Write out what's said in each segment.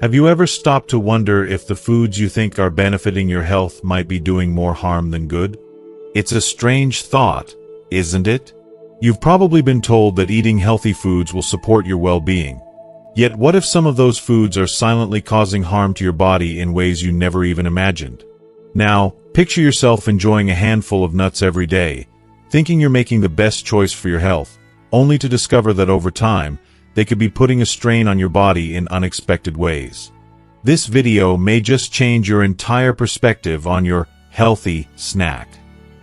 Have you ever stopped to wonder if the foods you think are benefiting your health might be doing more harm than good? It's a strange thought, isn't it? You've probably been told that eating healthy foods will support your well-being. Yet what if some of those foods are silently causing harm to your body in ways you never even imagined? Now, picture yourself enjoying a handful of nuts every day, thinking you're making the best choice for your health, only to discover that over time, they could be putting a strain on your body in unexpected ways. This video may just change your entire perspective on your healthy snack.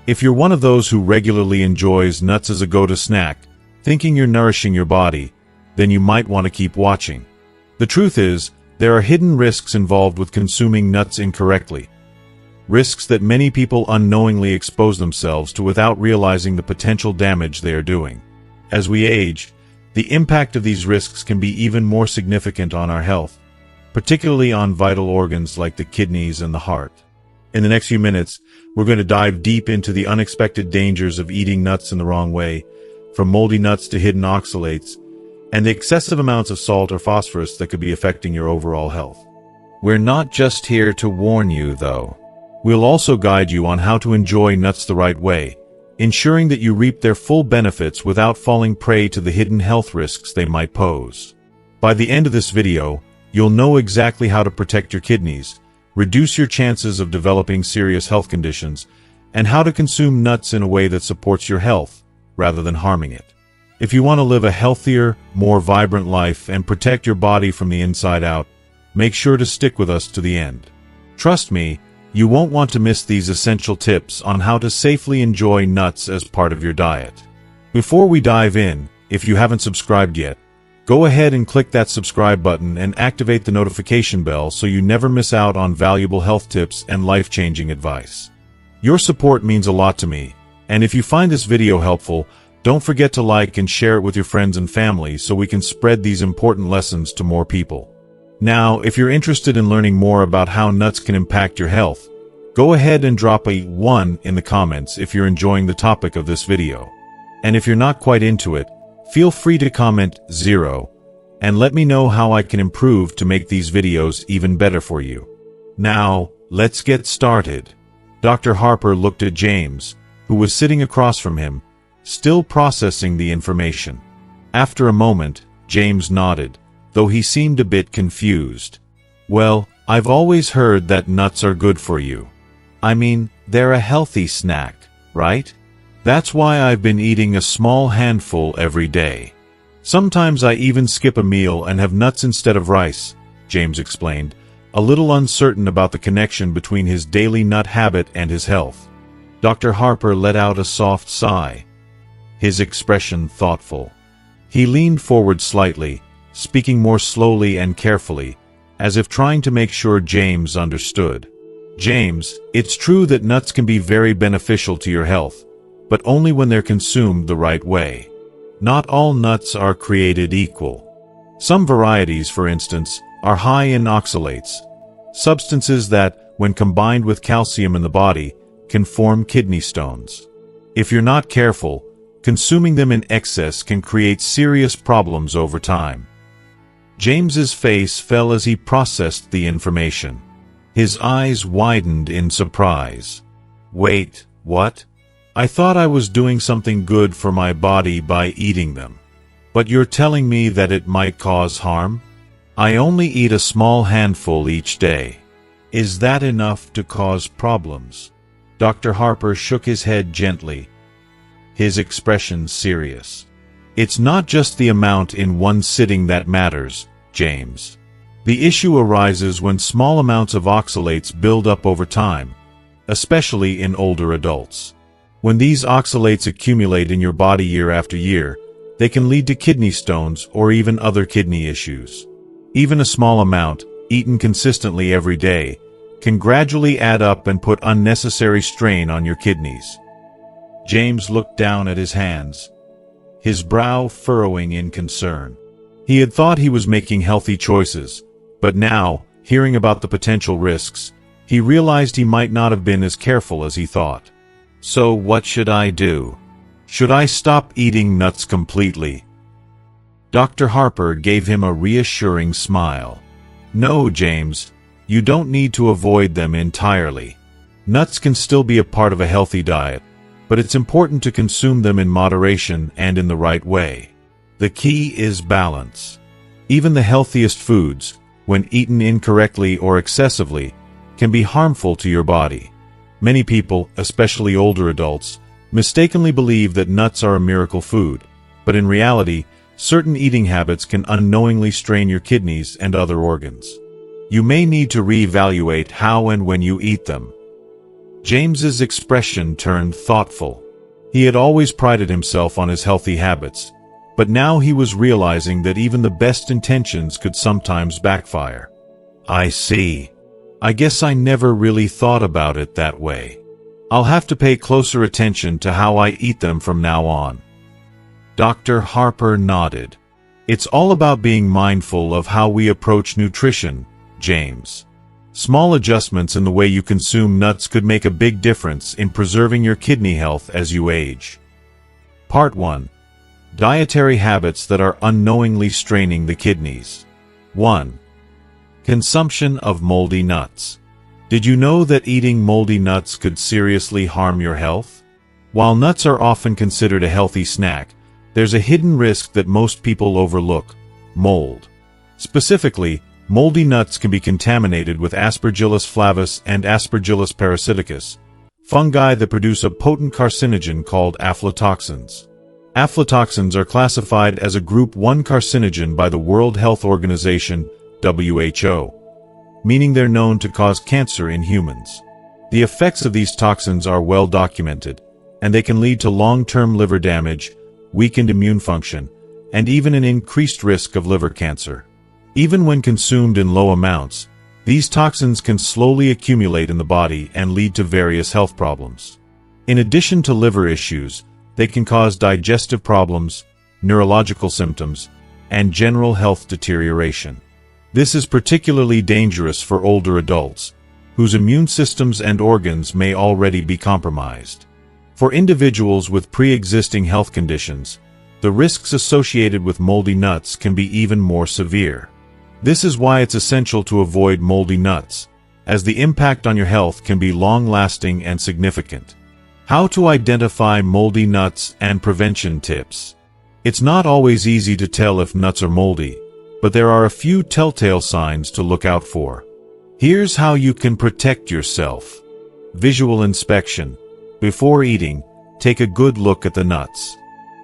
If you're one of those who regularly enjoys nuts as a go-to snack, thinking you're nourishing your body, then you might want to keep watching. The truth is, there are hidden risks involved with consuming nuts incorrectly. Risks that many people unknowingly expose themselves to without realizing the potential damage they are doing. As we age, the impact of these risks can be even more significant on our health, particularly on vital organs like the kidneys and the heart. In the next few minutes, we're going to dive deep into the unexpected dangers of eating nuts in the wrong way, from moldy nuts to hidden oxalates, and the excessive amounts of salt or phosphorus that could be affecting your overall health. We're not just here to warn you, though. We'll also guide you on how to enjoy nuts the right way, ensuring that you reap their full benefits without falling prey to the hidden health risks they might pose. By the end of this video, you'll know exactly how to protect your kidneys, reduce your chances of developing serious health conditions, and how to consume nuts in a way that supports your health, rather than harming it. If you want to live a healthier, more vibrant life and protect your body from the inside out, make sure to stick with us to the end. Trust me, you won't want to miss these essential tips on how to safely enjoy nuts as part of your diet. Before we dive in, if you haven't subscribed yet, go ahead and click that subscribe button and activate the notification bell so you never miss out on valuable health tips and life-changing advice. Your support means a lot to me, and if you find this video helpful, don't forget to like and share it with your friends and family so we can spread these important lessons to more people. Now, if you're interested in learning more about how nuts can impact your health, go ahead and drop a 1 in the comments if you're enjoying the topic of this video. And if you're not quite into it, feel free to comment 0, and let me know how I can improve to make these videos even better for you. Now, let's get started. Dr. Harper looked at James, who was sitting across from him, still processing the information. After a moment, James nodded, though he seemed a bit confused. Well, I've always heard that nuts are good for you. I mean, they're a healthy snack, right? That's why I've been eating a small handful every day. Sometimes I even skip a meal and have nuts instead of rice, James explained, a little uncertain about the connection between his daily nut habit and his health. Dr. Harper let out a soft sigh, his expression thoughtful. He leaned forward slightly, speaking more slowly and carefully, as if trying to make sure James understood. James, it's true that nuts can be very beneficial to your health, but only when they're consumed the right way. Not all nuts are created equal. Some varieties, for instance, are high in oxalates, substances that, when combined with calcium in the body, can form kidney stones. If you're not careful, consuming them in excess can create serious problems over time. James's face fell as he processed the information. His eyes widened in surprise. Wait, what? I thought I was doing something good for my body by eating them. But you're telling me that it might cause harm? I only eat a small handful each day. Is that enough to cause problems? Dr. Harper shook his head gently, his expression serious. It's not just the amount in one sitting that matters, James. The issue arises when small amounts of oxalates build up over time, especially in older adults. When these oxalates accumulate in your body year after year, they can lead to kidney stones or even other kidney issues. Even a small amount, eaten consistently every day, can gradually add up and put unnecessary strain on your kidneys. James looked down at his hands, his brow furrowing in concern. He had thought he was making healthy choices, but now, hearing about the potential risks, he realized he might not have been as careful as he thought. So what should I do? Should I stop eating nuts completely? Dr. Harper gave him a reassuring smile. No, James, you don't need to avoid them entirely. Nuts can still be a part of a healthy diet, but it's important to consume them in moderation and in the right way. The key is balance. Even the healthiest foods, when eaten incorrectly or excessively, can be harmful to your body. Many people, especially older adults, mistakenly believe that nuts are a miracle food, but in reality, certain eating habits can unknowingly strain your kidneys and other organs. You may need to reevaluate how and when you eat them. James's expression turned thoughtful. He had always prided himself on his healthy habits, but now he was realizing that even the best intentions could sometimes backfire. I see. I guess I never really thought about it that way. I'll have to pay closer attention to how I eat them from now on. Dr. Harper nodded. It's all about being mindful of how we approach nutrition, James. Small adjustments in the way you consume nuts could make a big difference in preserving your kidney health as you age. Part 1. Dietary habits that are unknowingly straining the kidneys. 1. Consumption of moldy nuts. Did you know that eating moldy nuts could seriously harm your health? While nuts are often considered a healthy snack, there's a hidden risk that most people overlook: mold. Specifically, moldy nuts can be contaminated with Aspergillus flavus and Aspergillus parasiticus, fungi that produce a potent carcinogen called aflatoxins. Aflatoxins are classified as a Group 1 carcinogen by the World Health Organization, WHO, meaning they're known to cause cancer in humans. The effects of these toxins are well documented, and they can lead to long-term liver damage, weakened immune function, and even an increased risk of liver cancer. Even when consumed in low amounts, these toxins can slowly accumulate in the body and lead to various health problems. In addition to liver issues, they can cause digestive problems, neurological symptoms, and general health deterioration. This is particularly dangerous for older adults, whose immune systems and organs may already be compromised. For individuals with pre-existing health conditions, the risks associated with moldy nuts can be even more severe. This is why it's essential to avoid moldy nuts, as the impact on your health can be long-lasting and significant. How to identify moldy nuts and prevention tips. It's not always easy to tell if nuts are moldy, but there are a few telltale signs to look out for. Here's how you can protect yourself. Visual inspection. Before eating, take a good look at the nuts.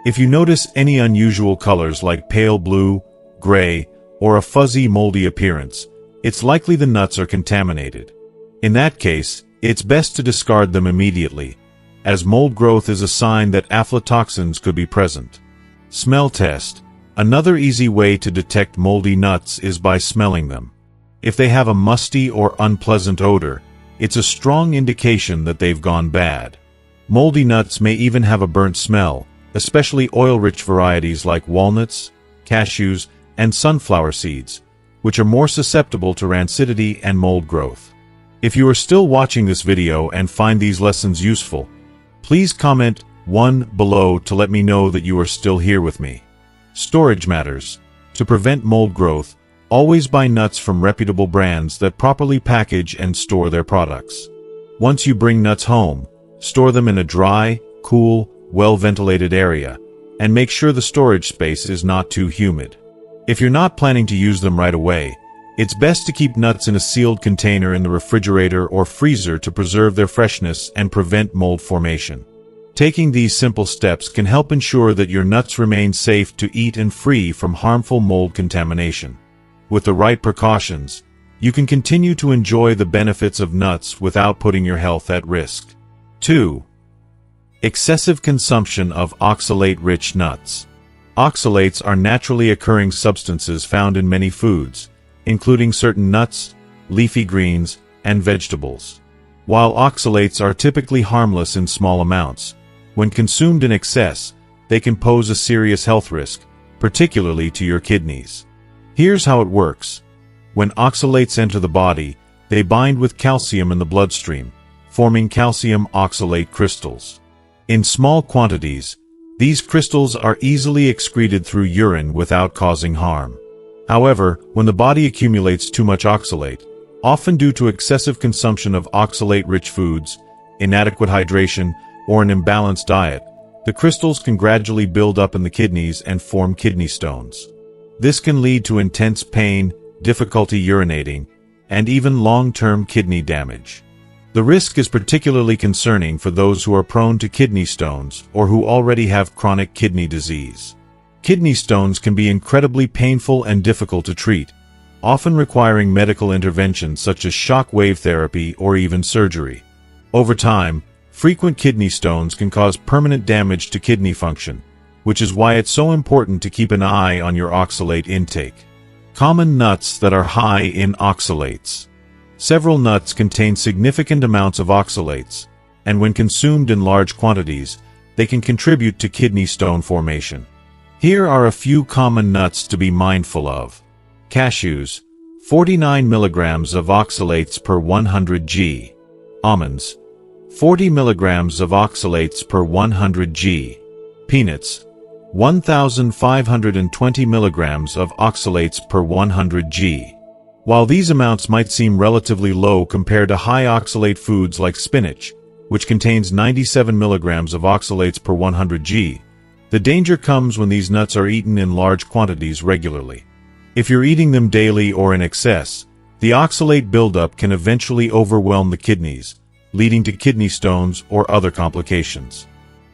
If you notice any unusual colors like pale blue, gray, or a fuzzy moldy appearance, it's likely the nuts are contaminated. In that case, it's best to discard them immediately, as mold growth is a sign that aflatoxins could be present. Smell test. Another easy way to detect moldy nuts is by smelling them. If they have a musty or unpleasant odor, it's a strong indication that they've gone bad. Moldy nuts may even have a burnt smell, especially oil-rich varieties like walnuts, cashews, and sunflower seeds, which are more susceptible to rancidity and mold growth. If you are still watching this video and find these lessons useful, please comment 1 below to let me know that you are still here with me. Storage matters. To prevent mold growth, always buy nuts from reputable brands that properly package and store their products. Once you bring nuts home, store them in a dry, cool, well-ventilated area, and make sure the storage space is not too humid. If you're not planning to use them right away, it's best to keep nuts in a sealed container in the refrigerator or freezer to preserve their freshness and prevent mold formation. Taking these simple steps can help ensure that your nuts remain safe to eat and free from harmful mold contamination. With the right precautions, you can continue to enjoy the benefits of nuts without putting your health at risk. 2. Excessive consumption of oxalate-rich nuts. Oxalates are naturally occurring substances found in many foods, including certain nuts, leafy greens, and vegetables. While oxalates are typically harmless in small amounts, when consumed in excess, they can pose a serious health risk, particularly to your kidneys. Here's how it works. When oxalates enter the body, they bind with calcium in the bloodstream, forming calcium oxalate crystals. In small quantities, these crystals are easily excreted through urine without causing harm. However, when the body accumulates too much oxalate, often due to excessive consumption of oxalate-rich foods, inadequate hydration, or an imbalanced diet, the crystals can gradually build up in the kidneys and form kidney stones. This can lead to intense pain, difficulty urinating, and even long-term kidney damage. The risk is particularly concerning for those who are prone to kidney stones or who already have chronic kidney disease. Kidney stones can be incredibly painful and difficult to treat, often requiring medical intervention such as shock wave therapy or even surgery. Over time, frequent kidney stones can cause permanent damage to kidney function, which is why it's so important to keep an eye on your oxalate intake. Common nuts that are high in oxalates. Several nuts contain significant amounts of oxalates, and when consumed in large quantities, they can contribute to kidney stone formation. Here are a few common nuts to be mindful of. Cashews, 49 mg of oxalates per 100 g. Almonds, 40 mg of oxalates per 100 g. Peanuts, 1,520 mg of oxalates per 100 g. While these amounts might seem relatively low compared to high oxalate foods like spinach, which contains 97 mg of oxalates per 100 g, the danger comes when these nuts are eaten in large quantities regularly. If you're eating them daily or in excess, the oxalate buildup can eventually overwhelm the kidneys, leading to kidney stones or other complications.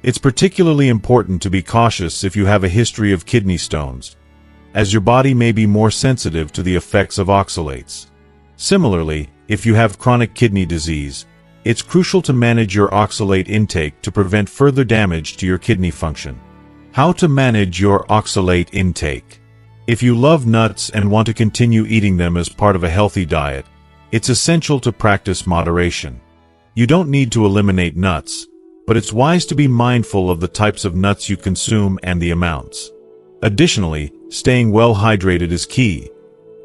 It's particularly important to be cautious if you have a history of kidney stones, as your body may be more sensitive to the effects of oxalates. Similarly, if you have chronic kidney disease, it's crucial to manage your oxalate intake to prevent further damage to your kidney function. How to manage your oxalate intake. If you love nuts and want to continue eating them as part of a healthy diet, it's essential to practice moderation. You don't need to eliminate nuts, but it's wise to be mindful of the types of nuts you consume and the amounts. Additionally, staying well hydrated is key.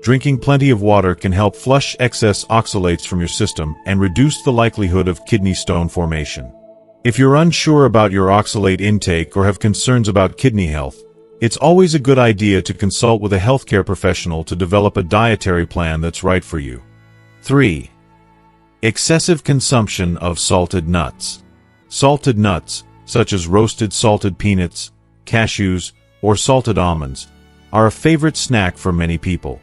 Drinking plenty of water can help flush excess oxalates from your system and reduce the likelihood of kidney stone formation. If you're unsure about your oxalate intake or have concerns about kidney health, it's always a good idea to consult with a healthcare professional to develop a dietary plan that's right for you. 3. Excessive consumption of salted nuts. Salted nuts, such as roasted salted peanuts, cashews, or salted almonds, are a favorite snack for many people.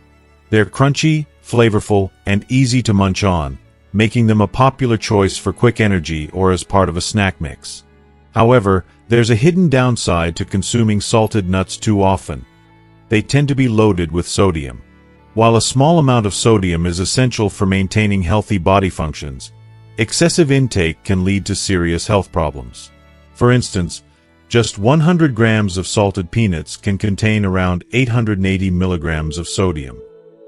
They're crunchy, flavorful, and easy to munch on, making them a popular choice for quick energy or as part of a snack mix. However, there's a hidden downside to consuming salted nuts too often. They tend to be loaded with sodium. While a small amount of sodium is essential for maintaining healthy body functions, excessive intake can lead to serious health problems. For instance, just 100 grams of salted peanuts can contain around 880 milligrams of sodium.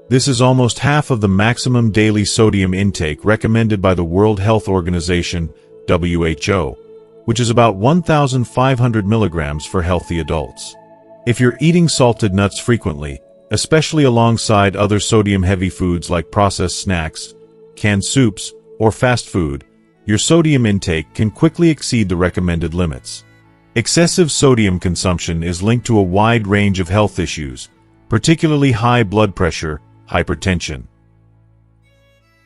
This is almost half of the maximum daily sodium intake recommended by the World Health Organization, WHO, which is about 1,500 milligrams for healthy adults. If you're eating salted nuts frequently, especially alongside other sodium-heavy foods like processed snacks, canned soups, or fast food, your sodium intake can quickly exceed the recommended limits. Excessive sodium consumption is linked to a wide range of health issues, particularly high blood pressure, hypertension.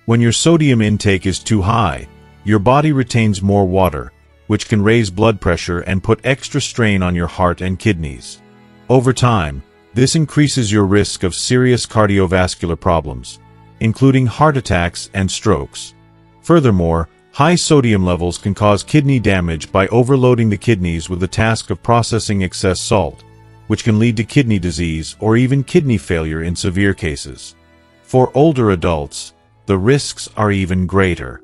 When your sodium intake is too high, your body retains more water, which can raise blood pressure and put extra strain on your heart and kidneys. Over time, this increases your risk of serious cardiovascular problems, including heart attacks and strokes. Furthermore, high sodium levels can cause kidney damage by overloading the kidneys with the task of processing excess salt, which can lead to kidney disease or even kidney failure in severe cases. For older adults, the risks are even greater.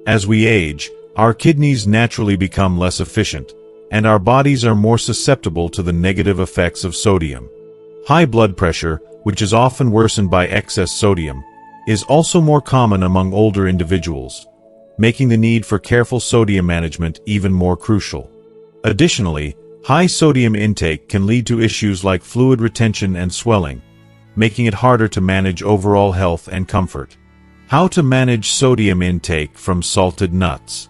As we age, our kidneys naturally become less efficient, and our bodies are more susceptible to the negative effects of sodium. High blood pressure, which is often worsened by excess sodium, is also more common among older individuals, making the need for careful sodium management even more crucial. Additionally, high sodium intake can lead to issues like fluid retention and swelling, making it harder to manage overall health and comfort. How to manage sodium intake from salted nuts.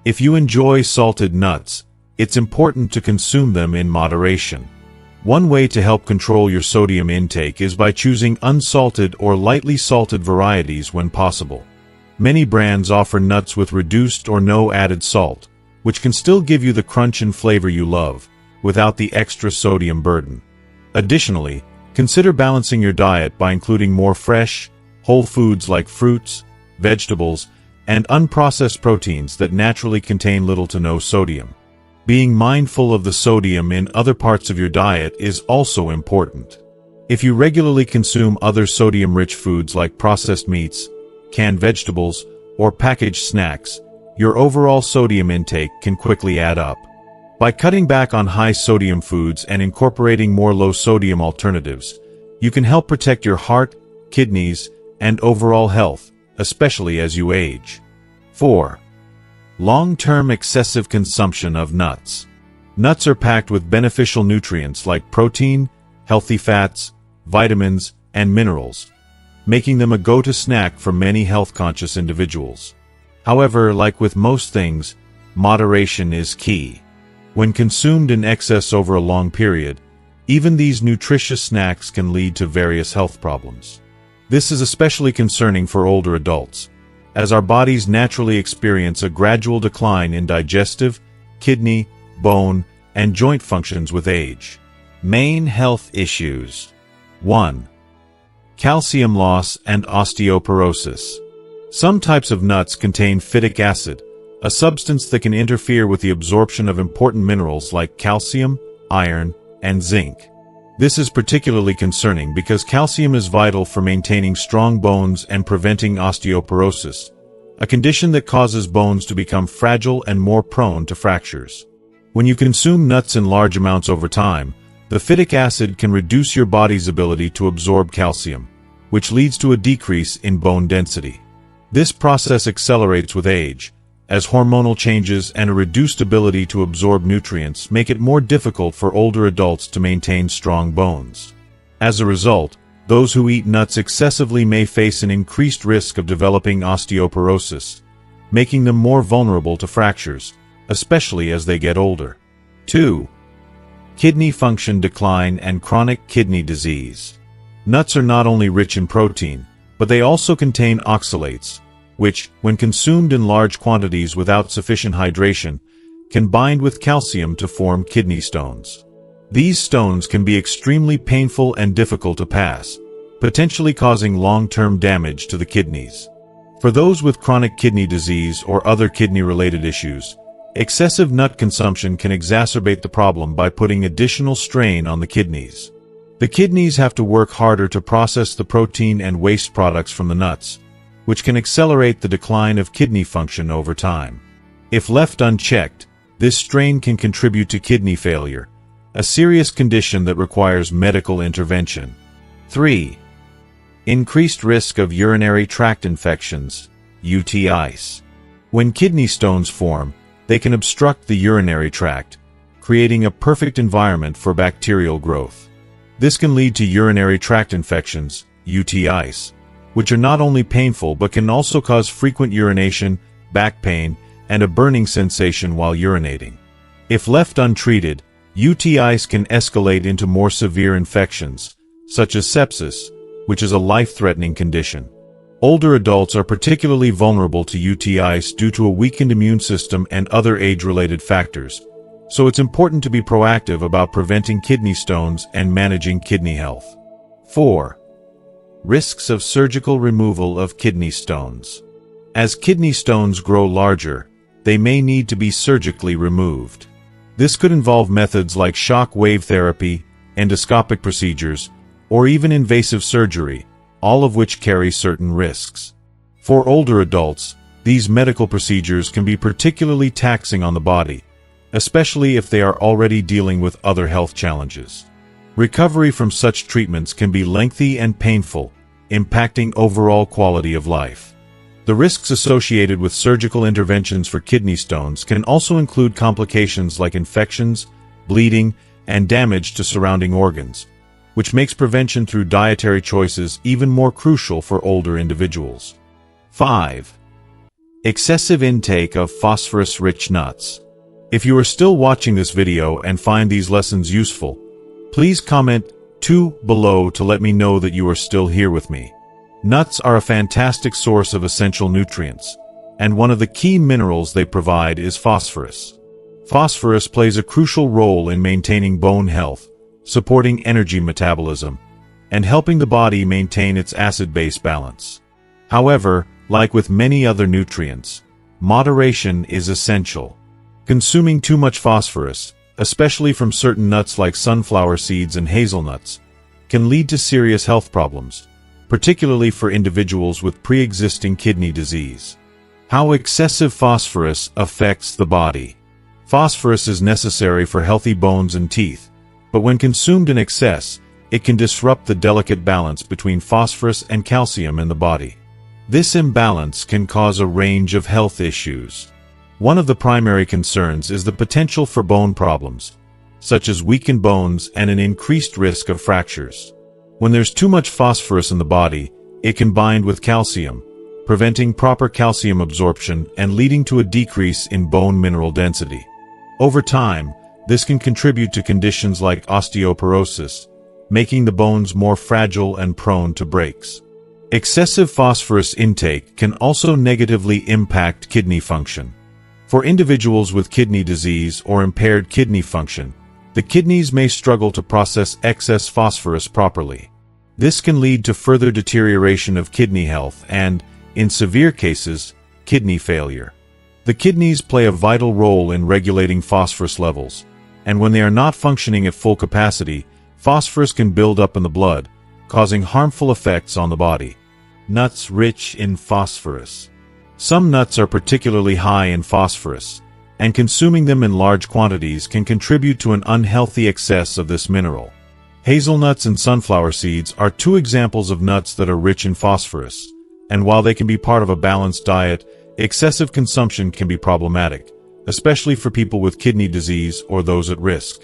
If you enjoy salted nuts, it's important to consume them in moderation. One way to help control your sodium intake is by choosing unsalted or lightly salted varieties when possible. Many brands offer nuts with reduced or no added salt, which can still give you the crunch and flavor you love, without the extra sodium burden. Additionally, consider balancing your diet by including more fresh, whole foods like fruits, vegetables, and unprocessed proteins that naturally contain little to no sodium. Being mindful of the sodium in other parts of your diet is also important. If you regularly consume other sodium-rich foods like processed meats, canned vegetables, or packaged snacks, your overall sodium intake can quickly add up. By cutting back on high-sodium foods and incorporating more low-sodium alternatives, you can help protect your heart, kidneys, and overall health, especially as you age. 4. Long-term excessive consumption of nuts. Nuts are packed with beneficial nutrients like protein, healthy fats, vitamins, and minerals, making them a go-to snack for many health-conscious individuals. However, like with most things, moderation is key. When consumed in excess over a long period, even these nutritious snacks can lead to various health problems. This is especially concerning for older adults, as our bodies naturally experience a gradual decline in digestive, kidney, bone, and joint functions with age. Main health issues. 1. Calcium loss and osteoporosis. Some types of nuts contain phytic acid, a substance that can interfere with the absorption of important minerals like calcium, iron, and zinc. This is particularly concerning because calcium is vital for maintaining strong bones and preventing osteoporosis, a condition that causes bones to become fragile and more prone to fractures. When you consume nuts in large amounts over time, the phytic acid can reduce your body's ability to absorb calcium, which leads to a decrease in bone density. This process accelerates with age, as hormonal changes and a reduced ability to absorb nutrients make it more difficult for older adults to maintain strong bones. As a result, those who eat nuts excessively may face an increased risk of developing osteoporosis, making them more vulnerable to fractures, especially as they get older. 2. Kidney function decline and chronic kidney disease. Nuts are not only rich in protein, but they also contain oxalates, which, when consumed in large quantities without sufficient hydration, can bind with calcium to form kidney stones. These stones can be extremely painful and difficult to pass, potentially causing long-term damage to the kidneys. For those with chronic kidney disease or other kidney-related issues, excessive nut consumption can exacerbate the problem by putting additional strain on the kidneys. The kidneys have to work harder to process the protein and waste products from the nuts, which can accelerate the decline of kidney function over time. If left unchecked, this strain can contribute to kidney failure, a serious condition that requires medical intervention. 3. Increased risk of urinary tract infections, UTIs. When kidney stones form, they can obstruct the urinary tract, creating a perfect environment for bacterial growth. This can lead to urinary tract infections, UTIs, which are not only painful but can also cause frequent urination, back pain, and a burning sensation while urinating. If left untreated, UTIs can escalate into more severe infections, such as sepsis, which is a life-threatening condition. Older adults are particularly vulnerable to UTIs due to a weakened immune system and other age-related factors, so it's important to be proactive about preventing kidney stones and managing kidney health. 4. Risks of surgical removal of kidney stones. As kidney stones grow larger, they may need to be surgically removed. This could involve methods like shock wave therapy, endoscopic procedures, or even invasive surgery, all of which carry certain risks. For older adults, these medical procedures can be particularly taxing on the body, especially if they are already dealing with other health challenges. Recovery from such treatments can be lengthy and painful, impacting overall quality of life. The risks associated with surgical interventions for kidney stones can also include complications like infections, bleeding, and damage to surrounding organs, which makes prevention through dietary choices even more crucial for older individuals. 5. Excessive intake of phosphorus-rich nuts. If you are still watching this video and find these lessons useful, Please comment 2 below to let me know that you are still here with me. Nuts are a fantastic source of essential nutrients, and one of the key minerals they provide is phosphorus. Phosphorus plays a crucial role in maintaining bone health, supporting energy metabolism, and helping the body maintain its acid-base balance. However, like with many other nutrients, moderation is essential. Consuming too much phosphorus, especially from certain nuts like sunflower seeds and hazelnuts, can lead to serious health problems, particularly for individuals with pre-existing kidney disease. How excessive phosphorus affects the body. Phosphorus is necessary for healthy bones and teeth, but when consumed in excess, it can disrupt the delicate balance between phosphorus and calcium in the body. This imbalance can cause a range of health issues. One of the primary concerns is the potential for bone problems, such as weakened bones and an increased risk of fractures. When there's too much phosphorus in the body, it can bind with calcium, preventing proper calcium absorption and leading to a decrease in bone mineral density. Over time, this can contribute to conditions like osteoporosis, making the bones more fragile and prone to breaks. Excessive phosphorus intake can also negatively impact kidney function. For individuals with kidney disease or impaired kidney function, the kidneys may struggle to process excess phosphorus properly. This can lead to further deterioration of kidney health and, in severe cases, kidney failure. The kidneys play a vital role in regulating phosphorus levels, and when they are not functioning at full capacity, phosphorus can build up in the blood, causing harmful effects on the body. Nuts rich in phosphorus. Some nuts are particularly high in phosphorus, and consuming them in large quantities can contribute to an unhealthy excess of this mineral. Hazelnuts and sunflower seeds are 2 examples of nuts that are rich in phosphorus, and while they can be part of a balanced diet, excessive consumption can be problematic, especially for people with kidney disease or those at risk.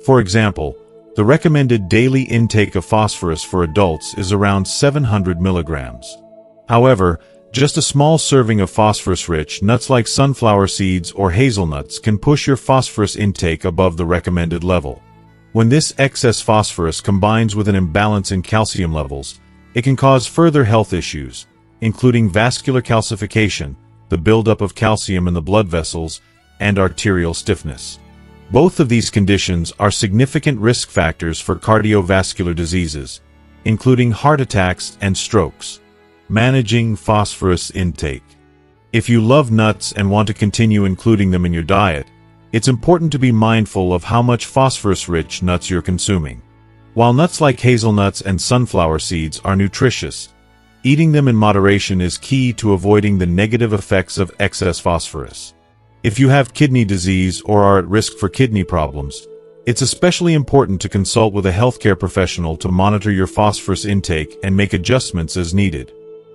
For example, the recommended daily intake of phosphorus for adults is around 700 milligrams. However, just a small serving of phosphorus-rich nuts like sunflower seeds or hazelnuts can push your phosphorus intake above the recommended level. When this excess phosphorus combines with an imbalance in calcium levels, it can cause further health issues, including vascular calcification, the buildup of calcium in the blood vessels, and arterial stiffness. Both of these conditions are significant risk factors for cardiovascular diseases, including heart attacks and strokes. Managing phosphorus intake. If you love nuts and want to continue including them in your diet, it's important to be mindful of how much phosphorus-rich nuts you're consuming. While nuts like hazelnuts and sunflower seeds are nutritious, eating them in moderation is key to avoiding the negative effects of excess phosphorus. If you have kidney disease or are at risk for kidney problems, it's especially important to consult with a healthcare professional to monitor your phosphorus intake and make adjustments as needed.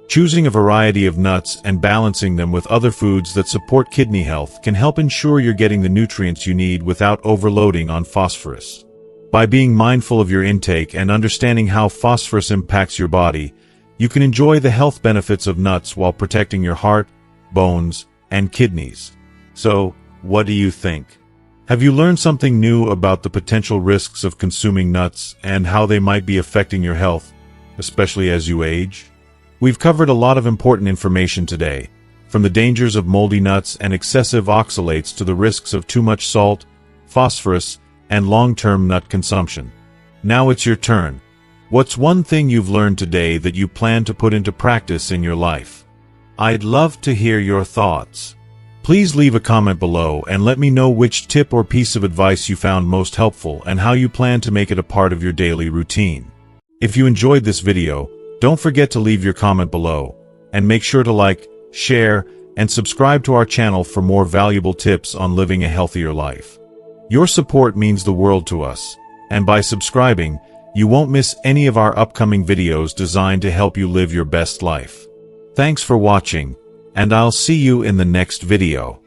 Choosing a variety of nuts and balancing them with other foods that support kidney health can help ensure you're getting the nutrients you need without overloading on phosphorus. By being mindful of your intake and understanding how phosphorus impacts your body, you can enjoy the health benefits of nuts while protecting your heart, bones, and kidneys. So, what do you think? Have you learned something new about the potential risks of consuming nuts and how they might be affecting your health, especially as you age? We've covered a lot of important information today, from the dangers of moldy nuts and excessive oxalates to the risks of too much salt, phosphorus, and long-term nut consumption. Now it's your turn. What's one thing you've learned today that you plan to put into practice in your life? I'd love to hear your thoughts. Please leave a comment below and let me know which tip or piece of advice you found most helpful and how you plan to make it a part of your daily routine. If you enjoyed this video, don't forget to leave your comment below, and make sure to like, share, and subscribe to our channel for more valuable tips on living a healthier life. Your support means the world to us, and by subscribing, you won't miss any of our upcoming videos designed to help you live your best life. Thanks for watching, and I'll see you in the next video.